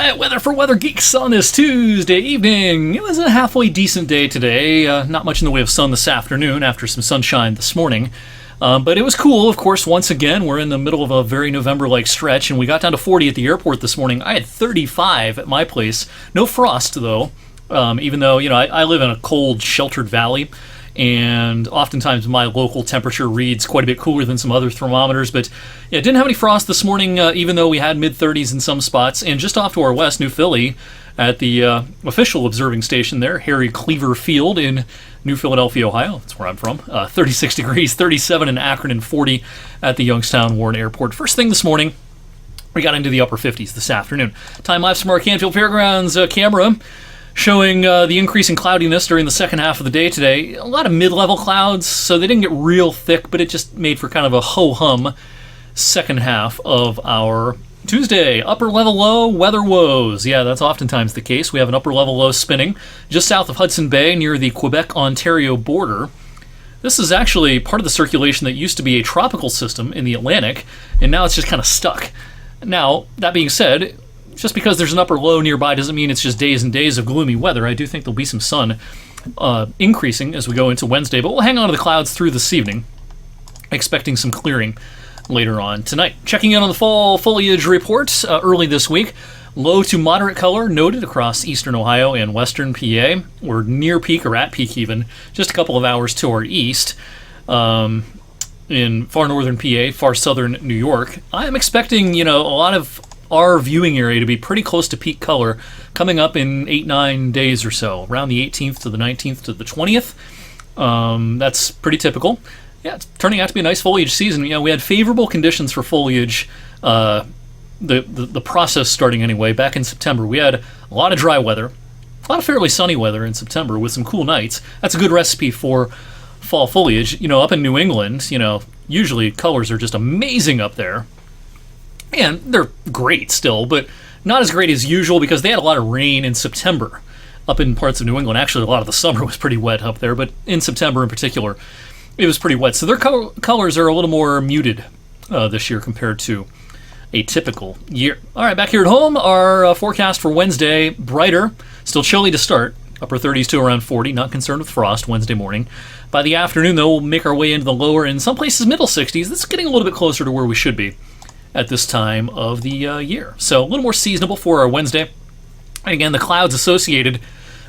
right, weather for Weather Geeks on this Tuesday evening. It was a halfway decent day today. Not much in the way of sun this afternoon after some sunshine this morning. But it was cool, of course. Once again, we're in the middle of a very November-like stretch, and we got down to 40 at the airport this morning. I had 35 at my place. No frost, though, even though, I live in a cold, sheltered valley, and oftentimes my local temperature reads quite a bit cooler than some other thermometers. But yeah, didn't have any frost this morning, even though we had mid-30s in some spots. And just off to our west, New Philly, at the official observing station there, Harry Cleaver Field in New Philadelphia, Ohio. That's where I'm from. 36 degrees, 37 in Akron, and 40 at the Youngstown Warren Airport. First thing this morning, we got into the upper 50s this afternoon. Time-lapse from our Canfield Fairgrounds camera showing the increase in cloudiness during the second half of the day today. A lot of mid-level clouds, so they didn't get real thick, but it just made for kind of a ho-hum second half of our Tuesday. Upper level low, weather woes. Yeah, that's oftentimes the case. We have an upper level low spinning just south of Hudson Bay near the Quebec-Ontario border. This is actually part of the circulation that used to be a tropical system in the Atlantic, and now it's just kind of stuck. Now, that being said, just because there's an upper low nearby doesn't mean it's just days and days of gloomy weather. I do think there'll be some sun increasing as we go into Wednesday, but we'll hang on to the clouds through this evening, expecting some clearing later on tonight. Checking in on the fall foliage report early this week. Low to moderate color noted across eastern Ohio and western PA. We're near peak, or at peak even, just a couple of hours to our east. In far northern PA, far southern New York. I'm expecting, a lot of our viewing area to be pretty close to peak color coming up in 8-9 days or so, around the 18th to the 19th to the 20th. That's pretty typical. Yeah, it's turning out to be a nice foliage season. We had favorable conditions for foliage, the process starting anyway, back in September. We had a lot of dry weather, a lot of fairly sunny weather in September with some cool nights. That's a good recipe for fall foliage. Up in New England, usually colors are just amazing up there. And they're great still, but not as great as usual because they had a lot of rain in September up in parts of New England. Actually, a lot of the summer was pretty wet up there, but in September in particular, it was pretty wet. So their colors are a little more muted this year compared to a typical year. All right, back here at home, our forecast for Wednesday, brighter, still chilly to start, upper 30s to around 40, not concerned with frost Wednesday morning. By the afternoon, though, we'll make our way into the lower, in some places, middle 60s. That's getting a little bit closer to where we should be at this time of the year. So a little more seasonable for our Wednesday. And again, the clouds associated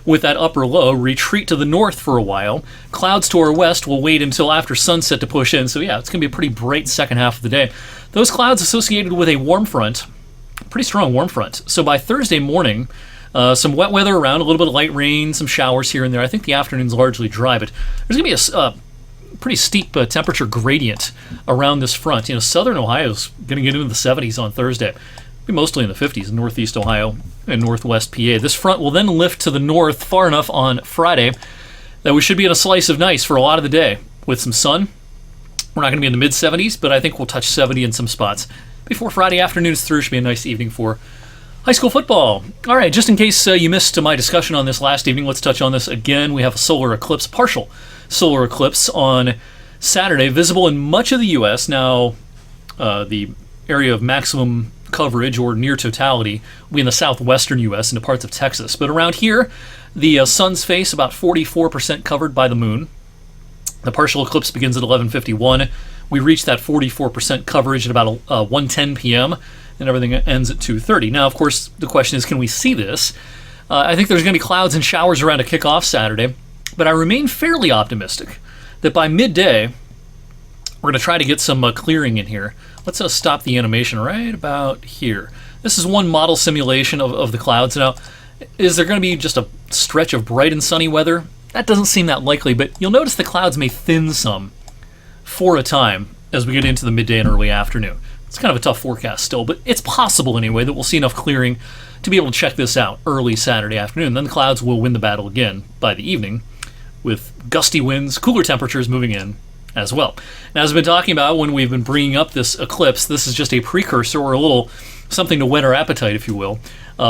with that upper low retreat to the north for a while. Clouds to our west will wait until after sunset to push in. So yeah, it's going to be a pretty bright second half of the day. Those clouds associated with a warm front, pretty strong warm front. So by Thursday morning, some wet weather around, a little bit of light rain, some showers here and there. I think the afternoon's largely dry, but there's going to be a pretty steep temperature gradient around this front. Southern Ohio's going to get into the 70s on Thursday. Be mostly in the 50s in northeast Ohio and northwest PA. This front will then lift to the north far enough on Friday that we should be in a slice of nice for a lot of the day with some sun. We're not going to be in the mid-70s, but I think we'll touch 70 in some spots. Before Friday afternoon is through, should be a nice evening for high school football. All right, just in case you missed my discussion on this last evening, let's touch on this again. We have a solar eclipse, partial solar eclipse on Saturday, visible in much of the U.S. Now, the area of maximum coverage or near totality will be in the southwestern U.S. into parts of Texas. But around here, the sun's face about 44% covered by the moon. The partial eclipse begins at 11:51. We reach that 44% coverage at about 1:10 p.m., and everything ends at 2:30. Now, of course, the question is, can we see this? I think there's going to be clouds and showers around to kick off Saturday, but I remain fairly optimistic that by midday, we're going to try to get some clearing in here. Let's stop the animation right about here. This is one model simulation of the clouds. Now, is there going to be just a stretch of bright and sunny weather? That doesn't seem that likely, but you'll notice the clouds may thin some for a time as we get into the midday and early afternoon. It's kind of a tough forecast still, but it's possible anyway that we'll see enough clearing to be able to check this out early Saturday afternoon. Then the clouds will win the battle again by the evening with gusty winds, cooler temperatures moving in as well. Now, as I've been talking about when we've been bringing up this eclipse, this is just a precursor or a little something to whet our appetite, if you will,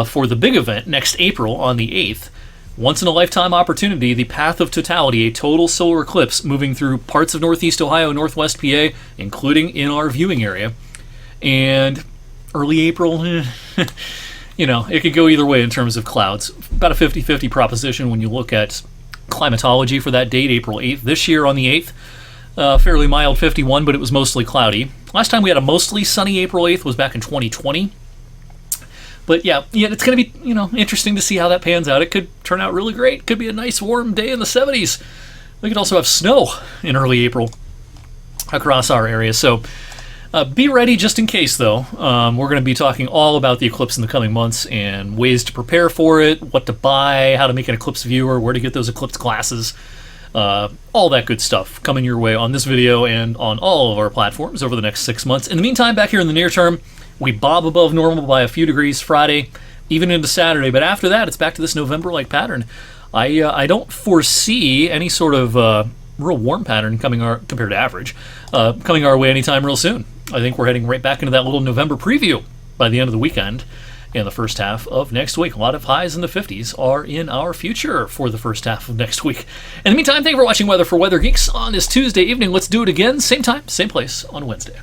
for the big event next April on the 8th. Once-in-a-lifetime opportunity, the path of totality, a total solar eclipse moving through parts of northeast Ohio, northwest PA, including in our viewing area. And early April, it could go either way in terms of clouds. About a 50-50 proposition when you look at climatology for that date, April 8th. This year on the 8th, fairly mild 51, but it was mostly cloudy. Last time we had a mostly sunny April 8th was back in 2020. But yeah, it's going to be, interesting to see how that pans out. It could turn out really great. Could be a nice warm day in the 70s. We could also have snow in early April across our area. So be ready just in case, though. We're going to be talking all about the eclipse in the coming months and ways to prepare for it, what to buy, how to make an eclipse viewer, where to get those eclipse glasses, all that good stuff coming your way on this video and on all of our platforms over the next 6 months. In the meantime, back here in the near term, we bob above normal by a few degrees Friday, even into Saturday. But after that, it's back to this November-like pattern. I don't foresee any sort of real warm pattern compared to average coming our way anytime real soon. I think we're heading right back into that little November preview by the end of the weekend and the first half of next week. A lot of highs in the 50s are in our future for the first half of next week. In the meantime, thank you for watching Weather for Weather Geeks on this Tuesday evening. Let's do it again, same time, same place on Wednesday.